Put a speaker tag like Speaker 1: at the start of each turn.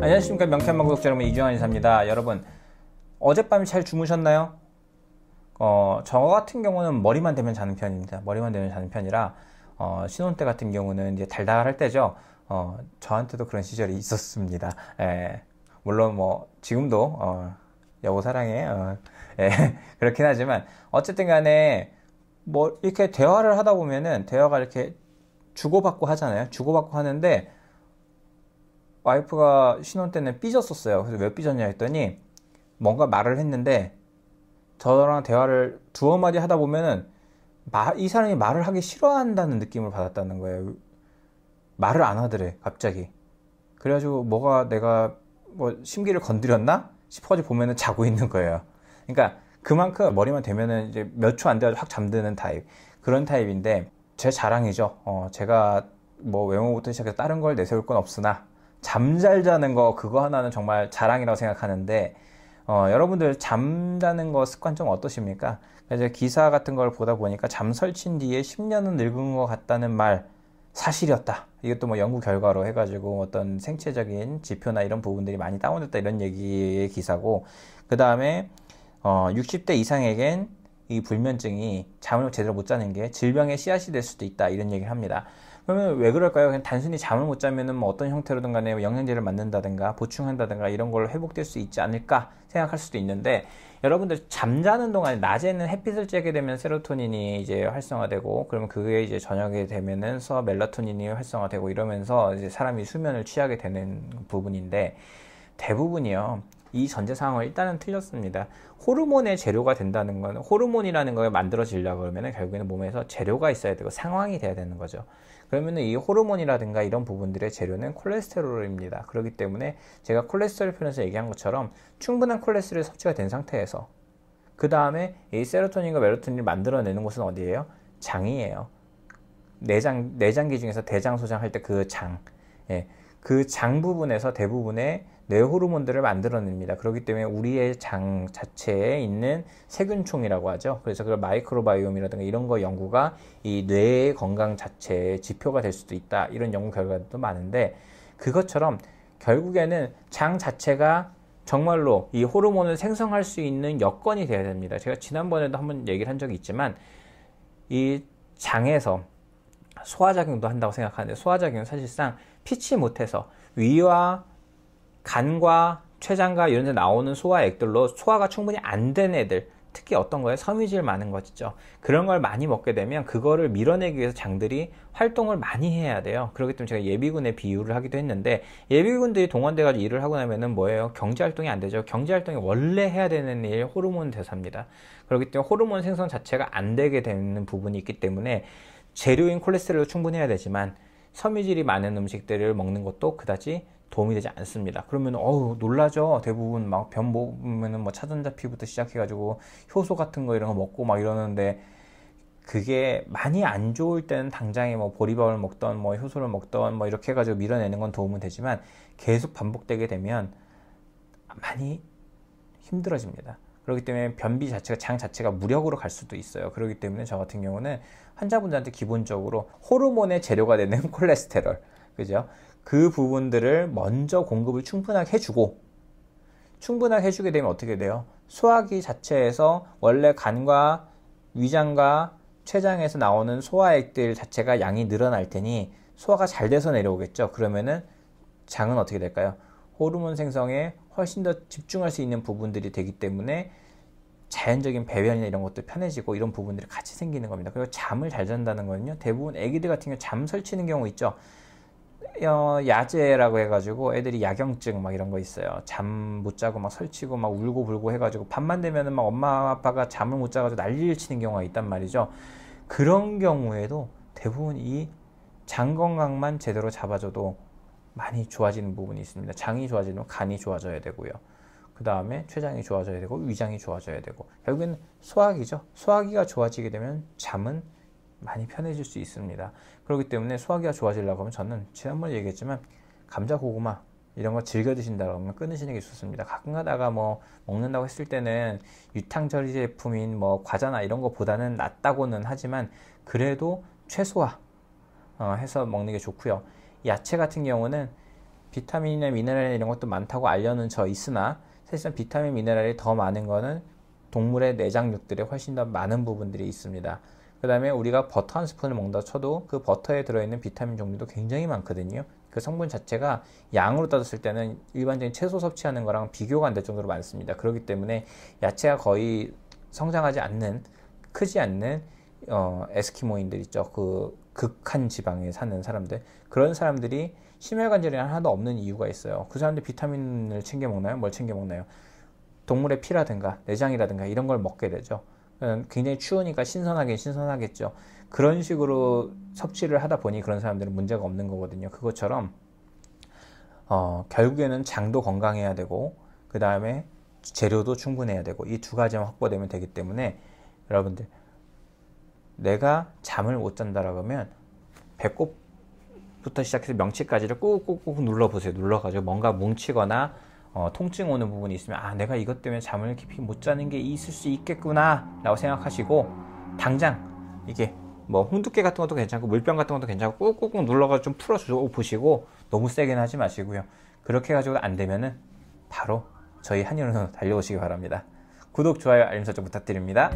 Speaker 1: 안녕하십니까. 명쾌한 구독자 여러분, 이주환 이사입니다. 여러분, 어젯밤에 잘 주무셨나요? 저 같은 경우는 머리만 대면 자는 편입니다. 머리만 대면 자는 편이라 신혼 때 같은 경우는 이제 달달할 때죠. 저한테도 그런 시절이 있었습니다. 물론 뭐 지금도 여보 사랑해 그렇긴 하지만 어쨌든 간에 뭐 이렇게 대화를 하다 보면은 대화가 이렇게 주고받고 하잖아요. 주고받고 하는데 와이프가 신혼 때는 삐졌었어요. 그래서 왜 삐졌냐 했더니 뭔가 말을 했는데 저랑 대화를 두어 마디 하다 보면은 이 사람이 말을 하기 싫어한다는 느낌을 받았다는 거예요. 말을 안 하더래, 갑자기. 그래가지고 뭐가 내가 뭐 심기를 건드렸나 싶어가지고 보면은 자고 있는 거예요. 그러니까 그만큼 머리만 대면은 이제 몇 초 안 돼가지고 확 잠드는 타입. 그런 타입인데 제 자랑이죠. 제가 뭐 외모부터 시작해서 다른 걸 내세울 건 없으나 잠 잘 자는 거, 그거 하나는 정말 자랑이라고 생각하는데 여러분들 잠자는 거 습관 좀 어떠십니까? 이제 기사 같은 걸 보다 보니까 잠 설친 뒤에 10년은 늙은 것 같다는 말 사실이었다. 이것도 뭐 연구 결과로 해가지고 어떤 생체적인 지표나 이런 부분들이 많이 다운됐다, 이런 얘기의 기사고, 그 다음에 60대 이상에겐 이 불면증이 잠을 제대로 못 자는 게 질병의 씨앗이 될 수도 있다, 이런 얘기를 합니다. 그러면 왜 그럴까요? 그냥 단순히 잠을 못 자면은 뭐 어떤 형태로든 간에 영양제를 맞는다든가 보충한다든가 이런 걸로 회복될 수 있지 않을까 생각할 수도 있는데, 여러분들 잠자는 동안에 낮에는 햇빛을 쬐게 되면 세로토닌이 이제 활성화되고, 그러면 그게 이제 저녁에 되면은 멜라토닌이 활성화되고 이러면서 이제 사람이 수면을 취하게 되는 부분인데, 대부분이요, 이 전제 상황은 일단은 틀렸습니다. 호르몬의 재료가 된다는 건, 호르몬이라는 걸 만들어지려고 그러면 결국에는 몸에서 재료가 있어야 되고 상황이 돼야 되는 거죠. 그러면 이 호르몬이라든가 이런 부분들의 재료는 콜레스테롤입니다. 그렇기 때문에 제가 콜레스테롤 편에서 얘기한 것처럼 충분한 콜레스테롤이 섭취가 된 상태에서 그 다음에 이 세로토닌과 멜라토닌을 만들어내는 곳은 어디예요? 장이에요. 내장기 중에서 대장, 소장 할 때 그 장. 그 장 부분에서 대부분의 뇌 호르몬들을 만들어냅니다. 그렇기 때문에 우리의 장 자체에 있는 세균총이라고 하죠. 그래서 그 마이크로바이옴이라든가 이런 거 연구가 이 뇌의 건강 자체의 지표가 될 수도 있다, 이런 연구 결과도 많은데, 그것처럼 결국에는 장 자체가 정말로 이 호르몬을 생성할 수 있는 여건이 돼야 됩니다. 제가 지난번에도 한번 얘기를 한 적이 있지만, 이 장에서 소화작용도 한다고 생각하는데, 소화작용은 사실상 피치 못해서 위와 간과 췌장과 이런 데 나오는 소화액들로 소화가 충분히 안 된 애들, 특히 어떤 거에 섬유질 많은 거 있죠. 그런 걸 많이 먹게 되면 그거를 밀어내기 위해서 장들이 활동을 많이 해야 돼요. 그렇기 때문에 제가 예비군에 비유를 하기도 했는데, 예비군들이 동원돼가지고 일을 하고 나면은 뭐예요? 경제활동이 안 되죠. 경제활동이 원래 해야 되는 일, 호르몬 대사입니다. 그렇기 때문에 호르몬 생성 자체가 안 되게 되는 부분이 있기 때문에 재료인 콜레스테롤도 충분해야 되지만 섬유질이 많은 음식들을 먹는 것도 그다지 도움이 되지 않습니다. 그러면 놀라죠. 대부분 막 변 먹으면은 뭐 차전자피부터 시작해가지고 효소 같은 거 이런 거 먹고 막 이러는데, 그게 많이 안 좋을 때는 당장에 뭐 보리밥을 먹던 뭐 효소를 먹던 뭐 이렇게 해가지고 밀어내는 건 도움은 되지만, 계속 반복되게 되면 많이 힘들어집니다. 그렇기 때문에 변비 자체가, 장 자체가 무력으로 갈 수도 있어요. 그렇기 때문에 저 같은 경우는 환자분들한테 기본적으로 호르몬의 재료가 되는 콜레스테롤, 그죠? 그 부분들을 먼저 공급을 충분하게 해주고, 충분하게 해주게 되면 어떻게 돼요? 소화기 자체에서 원래 간과 위장과 췌장에서 나오는 소화액들 자체가 양이 늘어날 테니 소화가 잘 돼서 내려오겠죠. 그러면은 장은 어떻게 될까요? 호르몬 생성에 훨씬 더 집중할 수 있는 부분들이 되기 때문에 자연적인 배변이나 이런 것도 편해지고, 이런 부분들이 같이 생기는 겁니다. 그리고 잠을 잘 잔다는 거는요, 대부분 애기들 같은 경우 잠 설치는 경우 있죠. 야제라고 해가지고 애들이 야경증 막 이런 거 있어요. 잠 못 자고 막 설치고 막 울고 불고 해가지고 밤만 되면은 막 엄마 아빠가 잠을 못 자가지고 난리를 치는 경우가 있단 말이죠. 그런 경우에도 대부분 이 장 건강만 제대로 잡아줘도 많이 좋아지는 부분이 있습니다. 장이 좋아지면 간이 좋아져야 되고요. 그 다음에 췌장이 좋아져야 되고 위장이 좋아져야 되고, 결국엔 소화기죠. 소화기가 좋아지게 되면 잠은 많이 편해질 수 있습니다. 그렇기 때문에 소화기가 좋아지려고 하면 저는 지난번에 얘기했지만 감자, 고구마 이런 거 즐겨 드신다고 하면 끊으시는 게 좋습니다. 가끔 가다가 뭐 먹는다고 했을 때는 유탕처리 제품인 뭐 과자나 이런 거보다는 낫다고는 하지만, 그래도 최소화 해서 먹는 게 좋고요. 야채 같은 경우는 비타민이나 미네랄 이런 것도 많다고 알려는 저 있으나 사실상 비타민 미네랄이 더 많은 거는 동물의 내장육들에 훨씬 더 많은 부분들이 있습니다. 그 다음에 우리가 버터 한 스푼을 먹는다 쳐도 그 버터에 들어있는 비타민 종류도 굉장히 많거든요. 그 성분 자체가 양으로 따졌을 때는 일반적인 채소 섭취하는 거랑 비교가 안 될 정도로 많습니다. 그렇기 때문에 야채가 거의 성장하지 않는, 크지 않는 에스키모인들 있죠. 그 극한 지방에 사는 사람들, 그런 사람들이 심혈관절이 하나도 없는 이유가 있어요. 그 사람들 비타민을 챙겨 먹나요? 뭘 챙겨 먹나요? 동물의 피라든가 내장이라든가 이런 걸 먹게 되죠. 굉장히 추우니까 신선하겠죠. 그런 식으로 섭취를 하다 보니 그런 사람들은 문제가 없는 거거든요. 그것처럼 결국에는 장도 건강해야 되고 그 다음에 재료도 충분해야 되고 이 두 가지만 확보되면 되기 때문에 여러분들, 내가 잠을 못 잔다라고 하면 배꼽부터 시작해서 명치까지를 꾹꾹꾹 눌러보세요. 눌러가지고 뭔가 뭉치거나 통증 오는 부분이 있으면 내가 이것 때문에 잠을 깊이 못 자는 게 있을 수 있겠구나 라고 생각하시고, 당장 이게 뭐 홍두깨 같은 것도 괜찮고 물병 같은 것도 괜찮고 꾹꾹꾹 눌러가지고 좀 풀어주고 보시고, 너무 세게는 하지 마시고요. 그렇게 해가지고 안 되면은 바로 저희 한의원으로 달려오시기 바랍니다. 구독, 좋아요, 알림 설정 부탁드립니다.